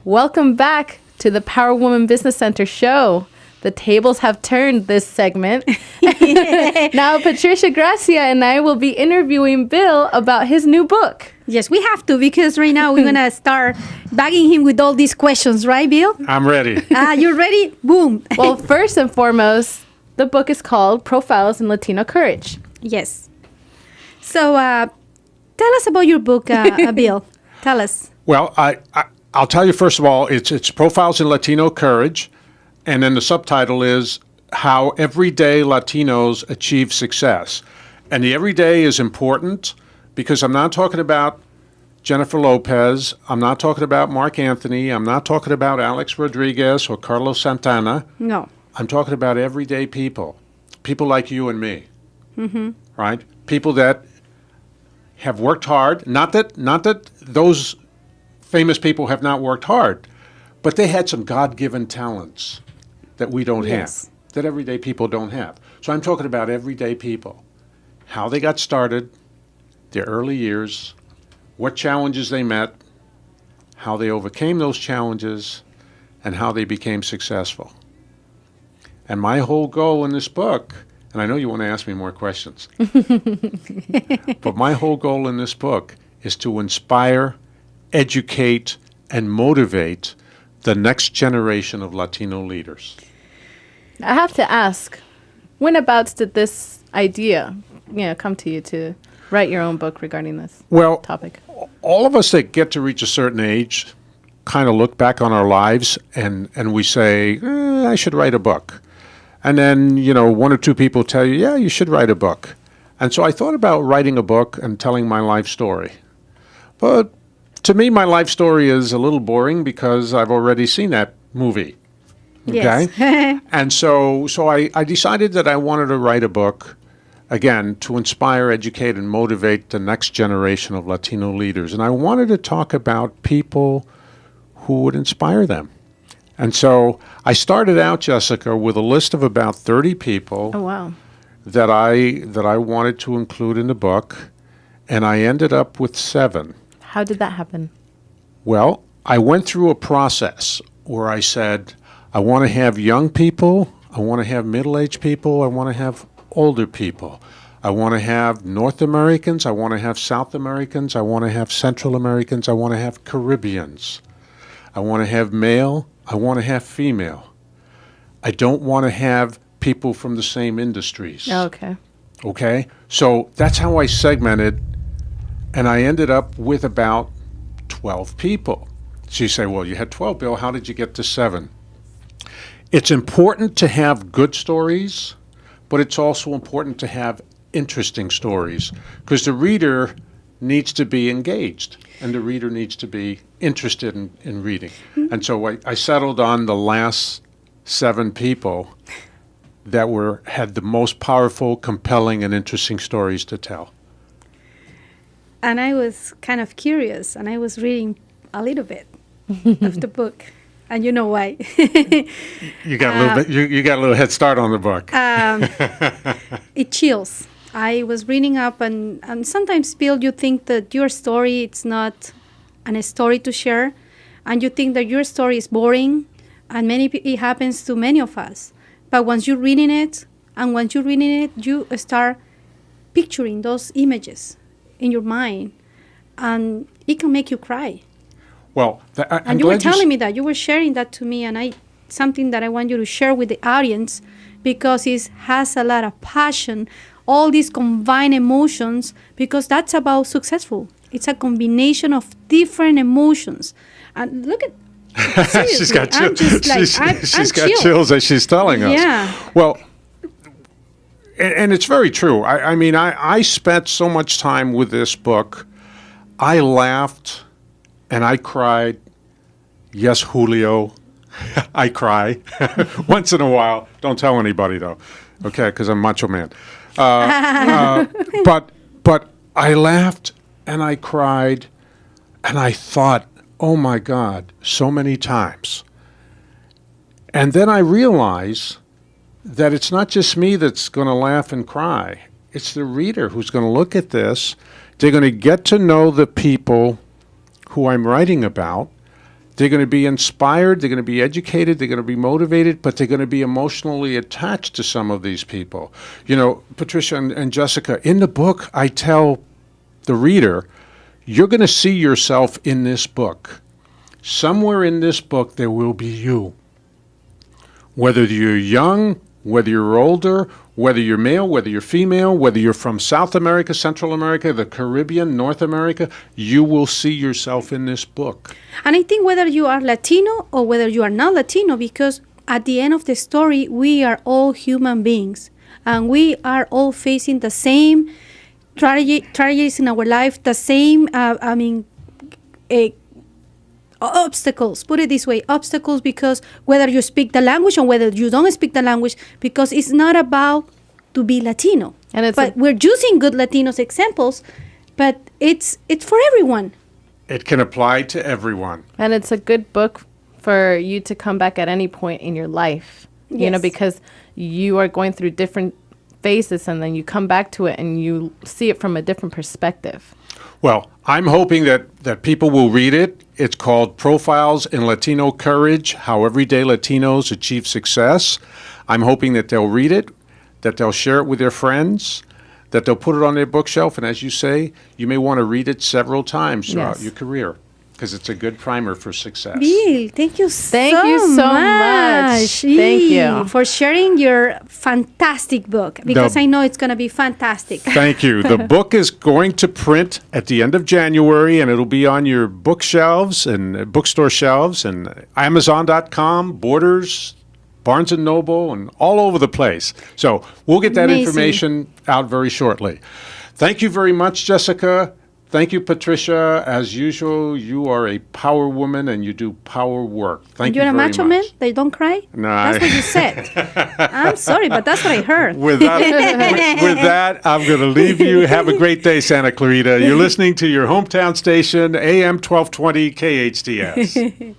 Welcome back to the Power Woman Business Center show. The tables have turned this segment. Now, Patricia Gracia and I will be interviewing Bill about his new book. Yes, we have to, because right now we're going to start bagging him with all these questions, right, Bill? I'm ready. You're ready? Boom. Well, first and foremost, the book is called Profiles in Latino Courage. Yes. So tell us about your book, Bill. Tell us. Well, I'll tell you, first of all, it's Profiles in Latino Courage, and then the subtitle is How Everyday Latinos Achieve Success. And the everyday is important because I'm not talking about Jennifer Lopez, I'm not talking about Mark Anthony, I'm not talking about Alex Rodriguez or Carlos Santana. No. I'm talking about everyday people like you and me, right? People that have worked hard. Not that those famous people have not worked hard, but they had some God-given talents that we don't have, that everyday people don't have. So I'm talking about everyday people, how they got started, their early years, what challenges they met, how they overcame those challenges, and how they became successful. And my whole goal in this book, and I know you want to ask me more questions, but my whole goal in this book is to inspire, educate, and motivate the next generation of Latino leaders. I have to ask, whenabouts did this idea, come to you to write your own book regarding this topic? All of us that get to reach a certain age kind of look back on our lives and we say, I should write a book. And then, one or two people tell you, yeah, you should write a book. And so I thought about writing a book and telling my life story. But to me, my life story is a little boring because I've already seen that movie. Okay? Yes. And so I decided that I wanted to write a book, again, to inspire, educate, and motivate the next generation of Latino leaders. And I wanted to talk about people who would inspire them. And so I started out, Jessica, with a list of about 30 people that I wanted to include in the book, and I ended up with 7. How did that happen? Well, I went through a process where I said, I want to have young people, I want to have middle-aged people, I want to have older people. I want to have North Americans, I want to have South Americans, I want to have Central Americans, I want to have Caribbeans. I want to have male, I want to have female. I don't want to have people from the same industries. Okay? So that's how I segmented, and I ended up with about 12 people. So you say, well, you had 12, Bill, how did you get to 7? It's important to have good stories, but it's also important to have interesting stories because the reader needs to be engaged and the reader needs to be interested in reading. And so I settled on the last 7 people that had the most powerful, compelling, and interesting stories to tell. And I was kind of curious, and I was reading a little bit of the book. And you know why? You got a little bit. You got a little head start on the book. It chills. I was reading up, and sometimes, Bill, you think that your story it's not a story to share, and you think that your story is boring, and it happens to many of us. But once you're reading it, you start picturing those images in your mind, and it can make you cry. Well, and you were telling me that you were sharing that to me, and something that I want you to share with the audience because it has a lot of passion, all these combined emotions, because that's about successful. It's a combination of different emotions. And look at she's got chills. She's got chilled. chills as she's telling us. Yeah. Well, and it's very true. I mean, I spent so much time with this book. I laughed. And I cried. Yes, Julio. I cry once in a while. Don't tell anybody though, okay? Because I'm macho man. But I laughed and I cried, and I thought, oh my God, so many times. And then I realized that it's not just me that's going to laugh and cry. It's the reader who's going to look at this. They're going to get to know the people who I'm writing about. They're going to be inspired, they're going to be educated, they're going to be motivated, but they're going to be emotionally attached to some of these people. You know, Patricia and Jessica, in the book, I tell the reader, you're going to see yourself in this book. Somewhere in this book, there will be you. Whether you're young, whether you're older, whether you're male, whether you're female, whether you're from South America, Central America, the Caribbean, North America, you will see yourself in this book. And I think whether you are Latino or whether you are not Latino, because at the end of the story, we are all human beings. And we are all facing the same tragedies in our life, the same, obstacles, put it this way, obstacles, because whether you speak the language or whether you don't speak the language, because it's not about to be Latino. But we're using good Latinos examples, but it's for everyone. It can apply to everyone. And it's a good book for you to come back at any point in your life, you know, because you are going through different phases and then you come back to it and you see it from a different perspective. Well, I'm hoping that people will read it. It's called Profiles in Latino Courage, How Everyday Latinos Achieve Success. I'm hoping that they'll read it, that they'll share it with their friends, that they'll put it on their bookshelf. And as you say, you may want to read it several times throughout your career, because it's a good primer for success. Bill, thank you so much. Thank you for sharing your fantastic book, because I know it's going to be fantastic. Thank you. The book is going to print at the end of January, and it'll be on your bookshelves and bookstore shelves and Amazon.com, Borders, Barnes & Noble, and all over the place. So we'll get that information out very shortly. Thank you very much, Jessica. Thank you, Patricia. As usual, you are a power woman and you do power work. Thank you very much. You're a macho man? They don't cry? No. That's what you said. I'm sorry, but that's what I heard. With that, I'm going to leave you. Have a great day, Santa Clarita. You're listening to your hometown station, AM 1220 KHTS.